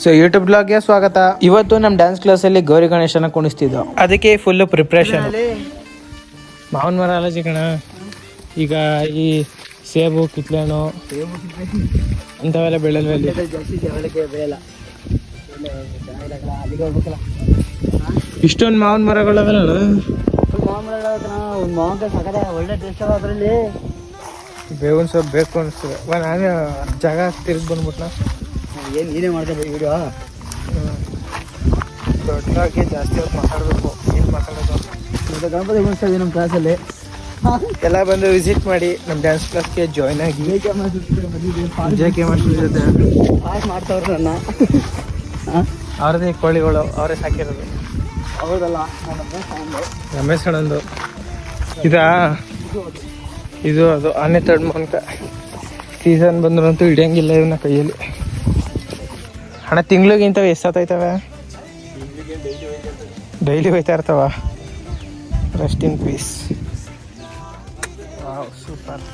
So YouTube ಬ್ಲಾಗ್ಗೆ ಸ್ವಾಗತ. ಇವತ್ತು ನಮ್ಮ ಡ್ಯಾನ್ಸ್ ಕ್ಲಾಸಲ್ಲಿ ಗೌರಿ ಗಣೇಶನ ಕುಣಿಸ್ತಿದ್ದೋ, ಅದಕ್ಕೆ ಫುಲ್ಲು ಪ್ರಿಪ್ರೇಷನ್. ಮಾವನ ಮರ ಅಲ್ಲ ಚಿಕಣ, ಈಗ ಈ ಸೇಬು ಕಿತ್ಲೆಹಣ್ಣು ಅಂಥವೆಲ್ಲ ಬೆಳೆಯಲ್ವ ಇಲ್ಲಿ? ಇಷ್ಟೊಂದು ಮಾವನ ಮರಗಳವೆಲ್ಲ ಒಳ್ಳೆ ಟೇಸ್ಟ್ ಅದರಲ್ಲಿ. ಬೇವಿನ ಸೊಪ್ಪು ಬೇಕು ಅನಿಸ್ತದೆ. ನಾನು ಜಾಗ ತಿರುಗಿ ಬಂದ್ಬಿಟ್ನ. ಏನು ನೀನೇ ಮಾಡ್ಕೋಬೇಕು ವಿಡಿಯೋ. ದೊಡ್ಡದಾಗಿ ಜಾಸ್ತಿ ಹೊತ್ತು ಮಾತಾಡಬೇಕು. ಏನು ಮಾತಾಡೋದು? ಗಣಪತಿ ಕುಣಿಸ್ತಾ ಇದ್ದೀವಿ ನಮ್ಮ ಕ್ಲಾಸಲ್ಲಿ. ಎಲ್ಲ ಬಂದು ವಿಸಿಟ್ ಮಾಡಿ ನಮ್ಮ ಡ್ಯಾನ್ಸ್ ಕ್ಲಾಸ್ಗೆ ಜಾಯ್ನ್ ಆಗಿ ಜೇಕೆ ಮಾಡ್ತಿದ್ದೆ. ಮಾಡ್ತಾವ್ರೆ ನನ್ನ ಅವ್ರದ್ದೇ ಕೋಳಿಗಳು ಅವರೇ ಸಾಕಿರೋದು. ಹೌದಲ್ಲ, ರಮೇಶ್ ಅಣ್ಣಂದು ಇದಾ? ಇದು ಅದು ಆನೆ ತಡ್ ಮನ್ಕ ಸೀಸನ್ ಬಂದ್ರಂತೂ ಹಿಡಿಯಂಗಿಲ್ಲ ಇವನ್ನ ಕೈಯಲ್ಲಿ. ಹಣ ತಿಂಗ್ಳಿಗೆ ಇಂಥವು ಎಷ್ಟಾಗ್ತವೆ? ಡೈಲಿ ಹೋಯ್ತಾ ಇರ್ತಾವ. Rest in peace. Wow, super.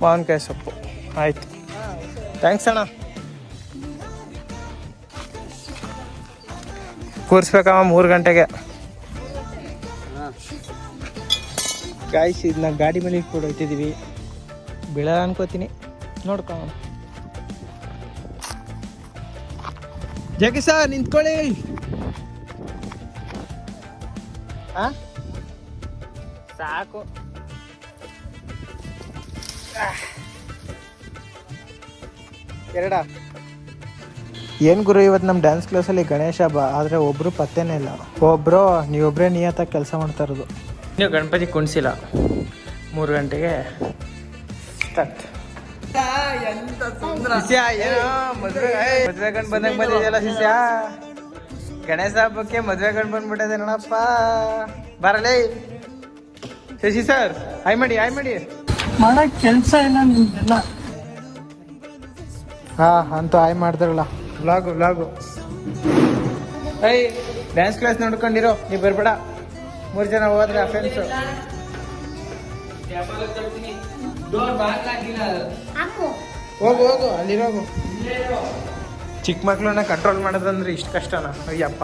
ಮಾವಿನಕಾಯಿ ಸೊಪ್ಪು ಆಯಿತು, ಥ್ಯಾಂಕ್ಸ್ ಅಣ್ಣ. ಕೂರಿಸ್ಬೇಕಮ್ಮ 3 ಗಂಟೆಗೆ. ಗಾಯ್ಸ್, ಇದನ್ನ ಗಾಡಿ ಮೇಲೆ ಇಟ್ಬಿಟ್ಟು ಹೋಗ್ತಿದ್ದೀವಿ. ಬೀಳ ಅನ್ಕೋತೀನಿ, ನೋಡ್ಕೊಳ್ಳೋಣ. ಜಾಕಿ ಸರ್ ನಿಂತ್ಕೊಳ್ಳಿ. ಸಾಕು. ಎರಡ ಏನು ಗುರು, ಇವತ್ತು ನಮ್ಮ ಡ್ಯಾನ್ಸ್ ಕ್ಲಾಸಲ್ಲಿ ಗಣೇಶ ಹಬ್ಬ, ಆದರೆ ಒಬ್ಬರು ಪತ್ತೇನೇ ಇಲ್ಲ. ನೀವೊಬ್ಬರೇ ನಿಯತ್ತಾಗಿ ಕೆಲಸ ಮಾಡ್ತಾ ಇರೋದು. ನೀವು ಗಣಪತಿ ಕುಣಿಸಿಲ್ಲ. 3 ಗಂಟೆಗೆ ಸ್ಟಾರ್ಟ್. ಏನೋ ಮದುವೆ ಗಂಡು ಬಂದಂಗೆ ಬಂದಿದೆಯಲ್ಲ ಶಿಷ್ಯ. ಗಣೇಶ ಹಬ್ಬಕ್ಕೆ ಮದುವೆ ಗಂಡು ಬಂದ್ಬಿಟ್ಟಿದೆ ನೋಡಪ್ಪ. ಬರಲೇ ಶಶಿ ಸರ್, ಹಾಯ್ ಮಾಡಿ ಮಾಡಕ್ ಕೆಲಸ ಇಲ್ಲ ನಿಮ್ದೆಲ್ಲ. ಅಂತೂ ಹಾಯ್ ಮಾಡ್ತಾರಲ್ಲ. ವ್ಲಾಗು ಡ್ಯಾನ್ಸ್ ಕ್ಲಾಸ್ ನೋಡ್ಕೊಂಡಿರೋ, ನೀವು ಬರ್ಬೇಡ. 3 ಜನ ಹೋದ್ರೆ ಫ್ರೆಂಡ್ಸು. ಹೋಗು ಅಲ್ಲಿರೋಗು. ಚಿಕ್ಕ ಮಕ್ಳನ್ನ ಕಂಟ್ರೋಲ್ ಮಾಡೋದಂದ್ರೆ ಇಷ್ಟು ಕಷ್ಟನಾ? ಅಯ್ಯಪ್ಪ.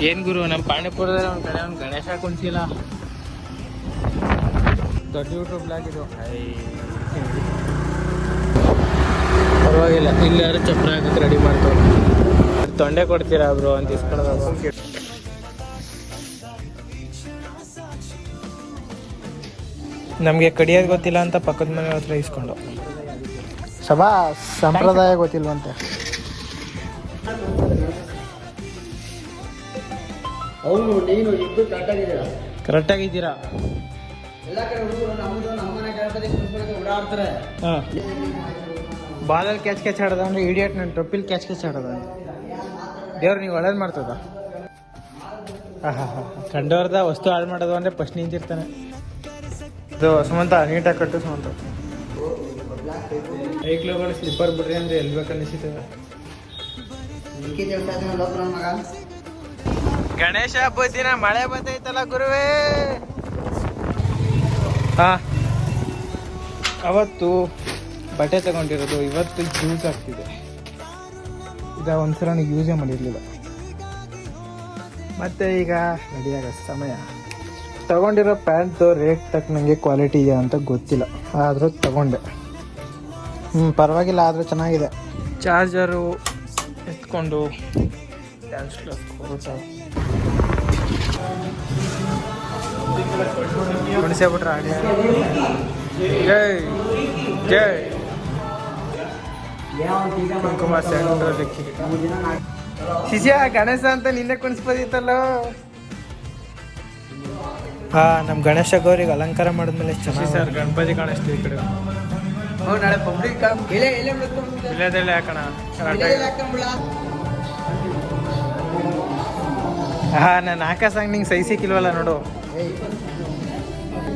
ಏನು ಗುರು, ನಮ್ಮ ಪಾಂಡಿಪುರದಲ್ಲಿ ಒಂದು ಕಡೆ ಒಂದು ಗಣೇಶ ಕುಣಿಸಿಲ್ಲ. ದೊಡ್ಡ ಯೂಟ್ಯೂಬ್ ಬ್ಲಾಗ್ ಇದು. ಪರವಾಗಿಲ್ಲ, ಇಲ್ಲಾರು ಚಪ್ರ ಹಾಕಕ್ಕೆ ರೆಡಿ ಮಾಡ್ತಾರೆ. ತೊಂಡೆ ಕೊಡ್ತೀರಾ ಬ್ರೋ ಅಂತ ಇಸ್ಕೊಳ್ಳೋದು. ನಮಗೆ ಕಡಿಯೋದು ಗೊತ್ತಿಲ್ಲ ಅಂತ ಪಕ್ಕದ ಮನೆ ಹತ್ರ ಇಸ್ಕೊಂಡು. ಸಂಪ್ರದಾಯ ಗೊತ್ತಿಲ್ವಂತೆ. ಕರೆಕ್ಟಾಗಿದ್ದೀರಾ? ಬಾಲಲ್ಲಿ ಕ್ಯಾಚ್ ಆಡೋದ ಅಂದ್ರೆ ಇಡಿಯಟ್. ನನ್ನ ಟೊಪ್ಪಿಲ್ ಕ್ಯಾಚ್ ಆಡೋದ. ದೇವ್ರು ನೀವು ಒಳ್ಳೇದು ಮಾಡ್ತದ. ಕಂಡವ್ರದ ವಸ್ತು ಹಾಳು ಮಾಡೋದು ಅಂದರೆ ಫಸ್ಟ್ ನಿಂತಿರ್ತಾನೆ. ಇದು ಸುಮಂತ ನೀಟಾಗಿ ಕಟ್ಟು. ಸುಮಂತ ಐಕ್ಲುಗಳು ಸ್ಲಿಪ್ಪರ್ ಬಿಡ್ರಿ ಅಂದರೆ ಎಲ್ಲಿ ಬೇಕನ್ನಿಸಿತವೆ. ಗಣೇಶ ಹಬ್ಬದ ದಿನ ಮಳೆ ಬರ್ತೈತಲ್ಲ ಗುರುವೇ. ಅವತ್ತು ಬಟ್ಟೆ ತಗೊಂಡಿರೋದು, ಇವತ್ತು ಯೂಸ್ ಆಗ್ತಿದೆ. ಒಂದ್ಸಲ ಯೂಸೇ ಮಾಡಿರಲಿಲ್ಲ. ಮತ್ತೆ ಈಗ ರೆಡಿಯಾಗೋ ಸಮಯ. ತಗೊಂಡಿರೋ ಪ್ಯಾಂಟ್ದು ರೇಟ್ ತಕ್ಕನಂಗೆ ಕ್ವಾಲಿಟಿ ಇದೆಯಾ ಅಂತ ಗೊತ್ತಿಲ್ಲ, ಆದರೂ ತಗೊಂಡೆ. ಪರವಾಗಿಲ್ಲ, ಆದರೂ ಚೆನ್ನಾಗಿದೆ. ಚಾರ್ಜರು ಎತ್ಕೊಂಡು ಡ್ಯಾನ್ಸ್ ಕ್ಲಾಸ್ ಹೋಗ್ತಾ ಬಿಟ್ರೆ ಆಡಿ. ಜೈ ಕುಂಕುಮ ಸೆಂಟ್ರದಕ್ಕೆ. ಶಿಷ್ಯ ಗಣೇಶ ಅಂತ ನಿನ್ನೆ ಕುಣಿಸ್ಬೋದಿತ್ತಲ್ಲ. ನಮ್ಮ ಗಣೇಶ ಗೌರಿಗೆ ಅಲಂಕಾರ ಮಾಡಿದ್ಮೇಲೆ ಚೆನ್ನಾಗಿ ಸರ್ ಗಣಪತಿ ಕಾಣಿಸ್ತೀವಿ ಈ ಕಡೆ. ನಾಳೆ ಪಬ್ಲಿಕ್ ಇಲ್ಲದೆಲ್ಲ ಯಾಕಣ. ನಾನು ಆಕಾಶಂಗೆ ನಿಂಗೆ ಸೈ ಸಿಕ್ಕಿಲ್ವಲ್ಲ ನೋಡು.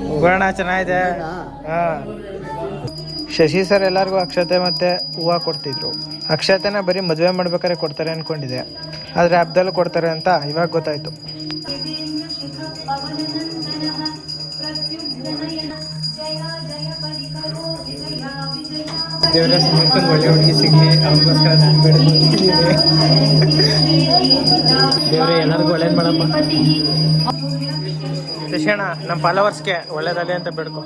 ಹೋಗೋಣ, ಚೆನ್ನಾಗಿದೆ. ಶಶಿ ಸರ್ ಎಲ್ಲರಿಗೂ ಅಕ್ಷತೆ ಮತ್ತು ಹೂವು ಕೊಡ್ತಿದ್ರು. ಅಕ್ಷತೆನ ಬರೀ ಮದುವೆ ಮಾಡ್ಬೇಕಾದ್ರೆ ಕೊಡ್ತಾರೆ ಅಂದ್ಕೊಂಡಿದ್ದೆ, ಆದರೆ ಹಬ್ಬದಲ್ಲೂ ಕೊಡ್ತಾರೆ ಅಂತ ಇವಾಗ ಗೊತ್ತಾಯಿತು. ದೇವರ ಸುಮ್ಮನೆ ಒಳ್ಳೆ ಹುಡುಗಿ ಸಿಗಲಿ ಅವನಿಗೋಸ್ಕರ ನಾನು ಬೇಡ್ತೀನಿ ದೇವ್ರೆ ಎಲ್ಲರಿಗೂ ಒಳ್ಳೇದು ಮಾಡಪ್ಪ ಶಶಿಯಣ್ಣ ನಮ್ಮ ಫಾಲೋವರ್ಸ್ಗೆ ಒಳ್ಳೇದಲ್ಲಿ ಅಂತ ಬೇಡ್ಕೊ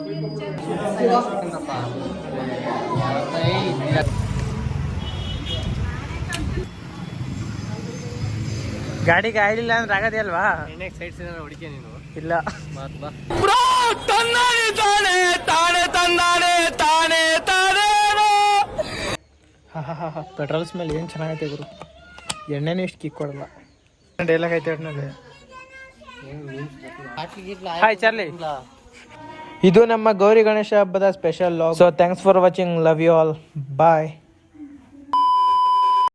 ಗಾಡಿಗೆ ಆಯ್ಲಿಲ್ಲ ಅಂದ್ರೆ ಆಗದೆ ಅಲ್ವಾ ಸೈಡ್ಸ್ ಹೊಡಿಕೆ ನೀನು ಇಲ್ಲ ಪೆಟ್ರೋಲ್ ಸ್ಮೆಲ್ ಏನು ಚೆನ್ನಾಗೈತೆ ಗುರು ಎಣ್ಣೆನೂ ಇಷ್ಟು ಕಿಕ್ ಕೊಡಲ್ಲ ಡೈಲಾಗ್ ಐತೆ ಒಟ್ಟಿನಲ್ಲಿ ಹಾಯ್ ಚಾರ್ಲಿ ಇದು ನಮ್ಮ ಗೌರಿ ಗಣೇಶ ಹಬ್ಬದ special log so thanks for watching love you all bye